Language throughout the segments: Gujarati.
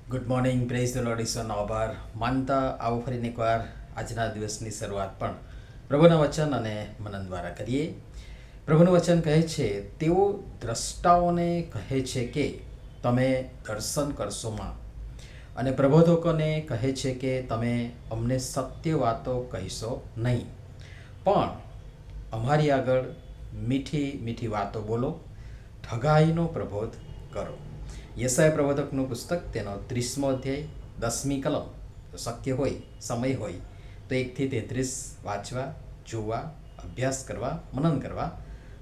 Good morning, praise the Lord, ઈશ્વરનો આભાર માનતા આવો ફરીને એકવાર આજના દિવસની શરૂઆત પણ પ્રભુના વચન અને મનન દ્વારા કરીએ. પ્રભુનું વચન કહે છે, તેઓ દ્રષ્ટાઓને કહે છે કે તમે દર્શન કરશોમાં, અને પ્રબોધકોને કહે છે કે તમે અમને સત્ય વાતો કહીશો નહીં, પણ અમારી આગળ મીઠી મીઠી વાતો બોલો, ઠગાઈનો પ્રબોધ કરો. યશાયા પ્રબોધકનું પુસ્તક, તેનો 30મો અધ્યાય, 10મી કલમ. તો શક્ય હોય, સમય હોય તો 1 થી 33 વાંચવા, જોવા, અભ્યાસ કરવા, મનન કરવા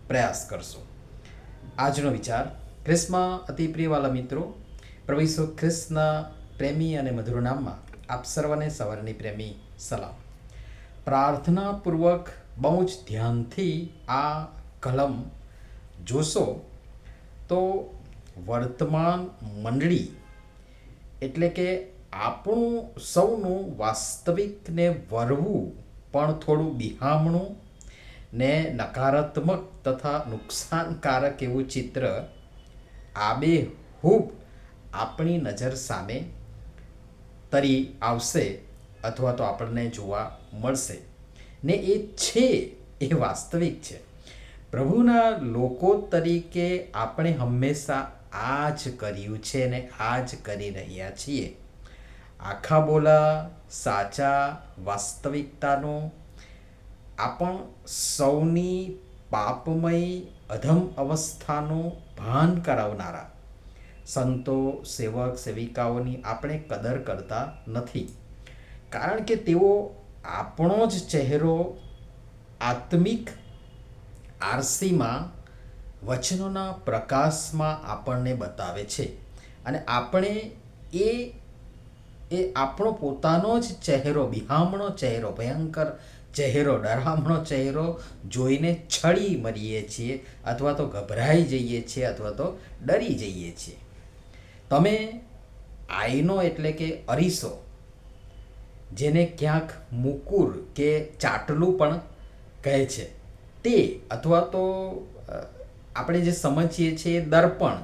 પ્રયાસ કરશો. આજનો વિચાર, ખ્રિસ્તમાં અતિ પ્રિયવાલા મિત્રો, પ્રભુ ઈસુ ખ્રિસ્તના પ્રેમી અને મધુર નામમાં આપ સર્વને સવારની પ્રેમી સલામ. પ્રાર્થનાપૂર્વક બહુ જ ધ્યાનથી આ કલમ જોશો તો વર્તમાન મંડળી એટલે કે આપણું સૌનું વાસ્તવિકને વરવું પણ થોડું બિહામણું ને નકારાત્મક તથા નુકસાનકારક એવું ચિત્ર આબેહૂબ આપણી નજર સામે તરી આવશે અથવા તો આપણને જોવા મળશે ને એ છે, એ વાસ્તવિક છે. પ્રભુના લોકો તરીકે આપણે હંમેશા આ જ કર્યું છે ને આ જ કરી રહ્યા છીએ. આખા બોલા સાચા વાસ્તવિકતાનો આપણ સૌની પાપમય અધમ અવસ્થાનું ભાન કરાવનારા સંતો, સેવક, સેવિકાઓની આપણે કદર કરતા નથી, કારણ કે તેઓ આપણો જ ચહેરો આત્મિક આરસીમાં વચનોના પ્રકાશમાં આપણને બતાવે છે, અને આપણે એ આપણો પોતાનો જ ચહેરો, બિહામણો ચહેરો, ભયંકર ચહેરો, ડરામણો ચહેરો જોઈને છળી મરીએ છીએ, અથવા તો ગભરાઈ જઈએ છીએ, અથવા તો ડરી જઈએ છીએ. તમે આઈનો એટલે કે અરીસો, જેને ક્યાંક મુકુર કે ચાટલું પણ કહે છે, તે અથવા તો આપણે જે સમજીએ છીએ દર્પણ,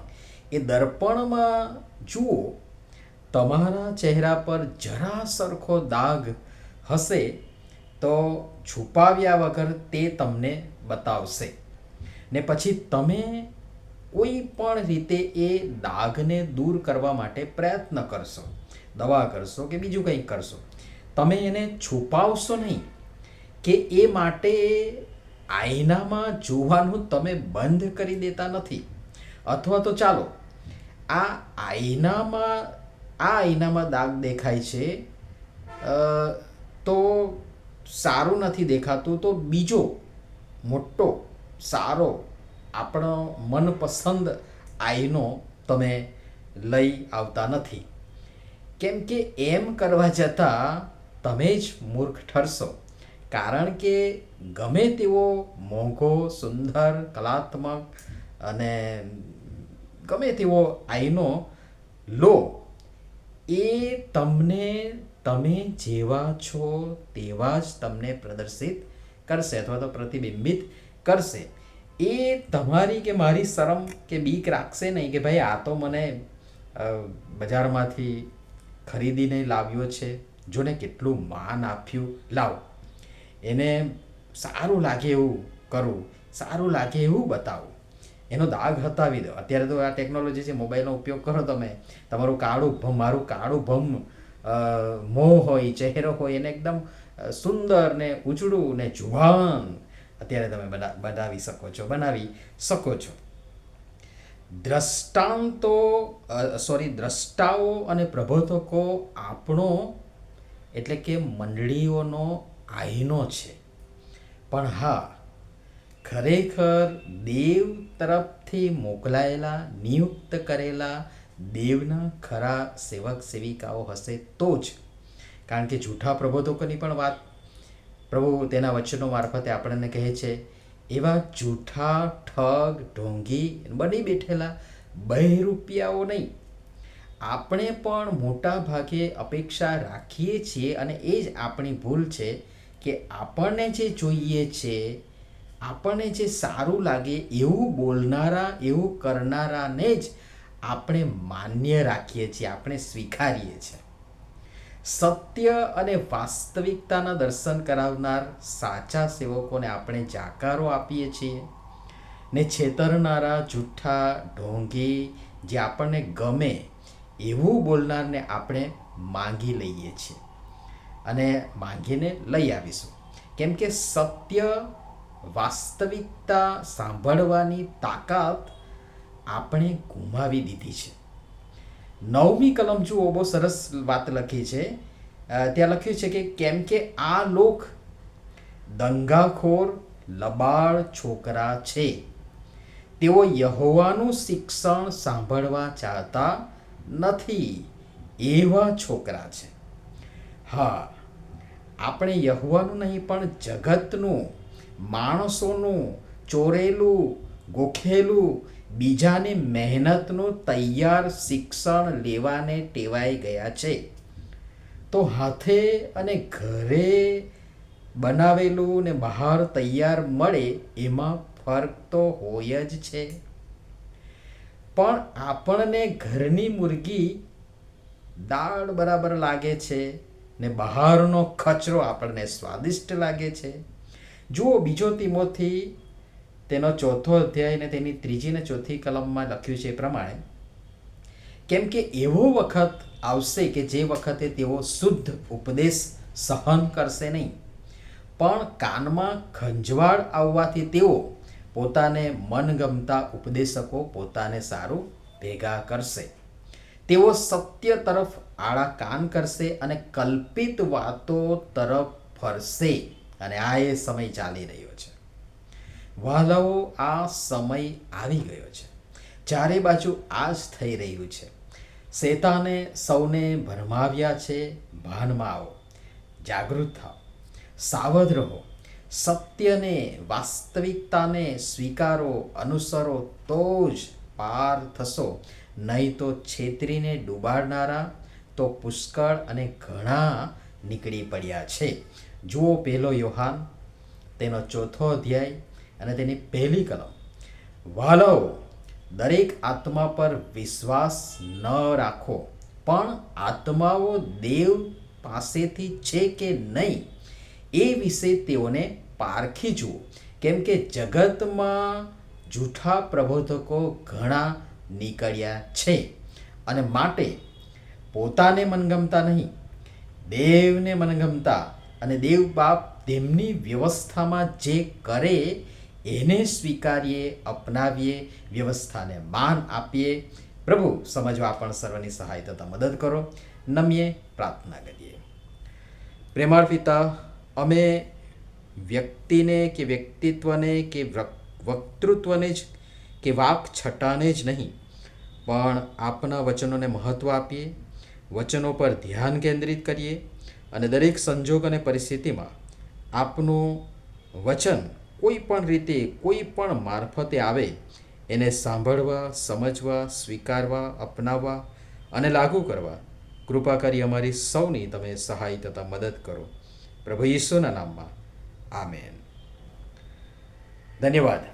એ દર્પણમાં જુઓ, તમારા ચહેરા પર જરા સરખો દાગ હશે તો છુપાવ્યા વગર તે તમને બતાવશે, ને પછી તમે કોઈ પણ રીતે એ દાગને દૂર કરવા માટે પ્રયત્ન કરશો, દવા કરશો કે બીજું કંઈક કરશો. તમે એને છુપાવશો નહીં, કે એ માટે આઈનામાં જોવાનું તમે બંધ કરી દેતા નથી. અથવા તો ચાલો, આ આઈનામાં દાગ દેખાય છે તો સારું નથી દેખાતું, તો બીજો મોટો સારો આપણો મનપસંદ આઈનો તમે લઈ આવતા નથી, કેમ કે એમ કરવા જતાં તમે જ મૂર્ખ ઠરશો. કારણ કે ગમે તેવો મોંઘો, સુંદર, કલાત્મક અને ગમે તેવો આઈનો લો, એ તમને તમે જેવા છો તેવા જ તમને પ્રદર્શિત કરશે અથવા તો પ્રતિબિંબિત કરશે. એ તમારી કે મારી શરમ કે બીક રાખશે નહીં કે ભાઈ આ તો મને બજારમાંથી ખરીદીને લાવ્યો છે, જોને કેટલું માન આપ્યું, લાવ એને સારું લાગે એવું કરું, સારું લાગે એવું બતાવું, એનો દાગ હટાવી દો. અત્યારે તો આ ટેકનોલોજી છે, મોબાઈલનો ઉપયોગ કરો તમે, તમારું મારું કાળું ભમ મોં હોય, ચહેરો હોય, એને એકદમ સુંદર ને ઉજળું ને જુવાન અત્યારે તમે બનાવી શકો છો. દ્રષ્ટાઓ અને પ્રબોધકો આપણો એટલે કે મંડળીઓનો આઈનો છે. પણ હા, ખરેખર દેવ તરફથી મોકલાયેલા, નિયુક્ત કરેલા દેવના ખરા સેવક સેવિકાઓ હશે તો જ. કારણ કે જૂઠા પ્રબોધકોની પણ વાત પ્રભુ તેના વચનો મારફતે આપણને કહે છે. એવા જૂઠા, ઠગ, ઢોંગી બની બેઠેલા બહેરૂપિયાઓ નહીં. આપણે પણ મોટા ભાગે અપેક્ષા રાખીએ છીએ, અને એ જ આપણી ભૂલ છે, કે આપણને જે જોઈએ છે, આપણને જે સારું લાગે એવું બોલનારા, એવું કરનારાને જ આપણે માન્ય રાખીએ છીએ, આપણે સ્વીકારીએ છીએ. સત્ય અને વાસ્તવિકતાના દર્શન કરાવનાર સાચા સેવકોને આપણે જાકારો આપીએ છીએ ને છેતરનારા જૂઠા ઢોંગી જે આપણને ગમે એવું બોલનારને આપણે માંગી લઈએ છીએ અને માંગીને લઈ આવીશું. કેમ કે સત્ય વાસ્તવિકતા સાંભળવાની તાકાત આપણે ગુમાવી દીધી છે. 9મી કલમ જુઓ, બહુ સરસ વાત લખી છે. ત્યાં લખ્યું છે કે કેમ કે આ લોક દંગાખોર લબાડ છોકરા છે, તેઓ યહોવાનું શિક્ષણ સાંભળવા ચાહતા નથી, એવા છોકરા છે. હા, આપણે યહોવાનું નહીં પણ જગતનું, માણસોનું ચોરેલું ગોખેલું બીજાની મહેનતનું તૈયાર શિક્ષણ લેવાને ટેવાઈ ગયા છે. તો હાથે અને ઘરે બનાવેલું ને બહાર તૈયાર મળે એમાં ફરક તો હોય જ છે. પણ આપણને ઘરની મુરગી દાળ બરાબર લાગે છે ને બહારનો કચરો આપણને સ્વાદિષ્ટ લાગે છે. જુઓ, 2 તિમોથી તેનો 4થો અધ્યાય ને તેની 3જી ને 4થી કલમમાં લખ્યું છે એ પ્રમાણે, કેમ કે એવો વખત આવશે કે જે વખતે તેઓ શુદ્ધ ઉપદેશ સહન કરશે નહીં, પણ કાનમાં ખંજવાળ આવવાથી તેઓ પોતાને મનગમતા ઉપદેશકો પોતાને સારું ભેગા કરશે. તેઓ સત્ય તરફ આળા કાન કરશે અને કલ્પિત વાતો તરફ ફરશે. અને આ એ સમય ચાલી રહ્યો છે. વહાલાઓ, આ સમય આવી ગયો છે. ચારે બાજુ આ જ થઈ રહ્યું છે. શેતાને સૌને ભરમાવ્યા છે. ભાનમાં આવો, જાગૃત થાઓ, સાવધ રહો, સત્યને વાસ્તવિકતાને સ્વીકારો, અનુસરો તો જ પાર થશો, નહીં તો છેતરીને ડૂબાડનારા તો પુષ્કળ અને ઘણા નીકળી પડ્યા છે. જુઓ 1 યોહાન તેનો 4થો અધ્યાય અને તેની 1લી કલમ. વાલાઓ, દરેક આત્મા પર વિશ્વાસ ન રાખો, પણ આત્માઓ દેવ પાસેથી છે કે નહીં એ વિશે તેઓને પારખી જુઓ, કેમ કે જગતમાં જૂઠા પ્રબોધકો ઘણા નીકળ્યા છે. અને માટે પોતાને મનગમતા નહીં, દેવને મનગમતા અને દેવ બાપ તેમની વ્યવસ્થામાં જે કરે એને સ્વીકારીએ, અપનાવીએ, વ્યવસ્થાને માન આપીએ. પ્રભુ સમજવા પણ સર્વની સહાય થતા મદદ કરો. નમીએ પ્રાર્થના કરીએ. પ્રેમાળ પિતા, અમે વ્યક્તિને કે વ્યક્તિત્વને કે વક્તૃત્વને જ કે વાક છટાને જ નહીં, પણ આપના વચનોને મહત્ત્વ આપીએ, વચનો પર ધ્યાન કેન્દ્રિત કરીએ અને દરેક સંજોગ અને પરિસ્થિતિમાં આપનું વચન કોઈ પણ રીતે, કોઈ પણ મારફતે આવે એને સાંભળવા, સમજવા, સ્વીકારવા, અપનાવવા અને લાગુ કરવા કૃપા કરી અમારી સૌની તમે સહાય તથા મદદ કરો. પ્રભુ ઈસુના નામમાં આમેન. ધન્યવાદ.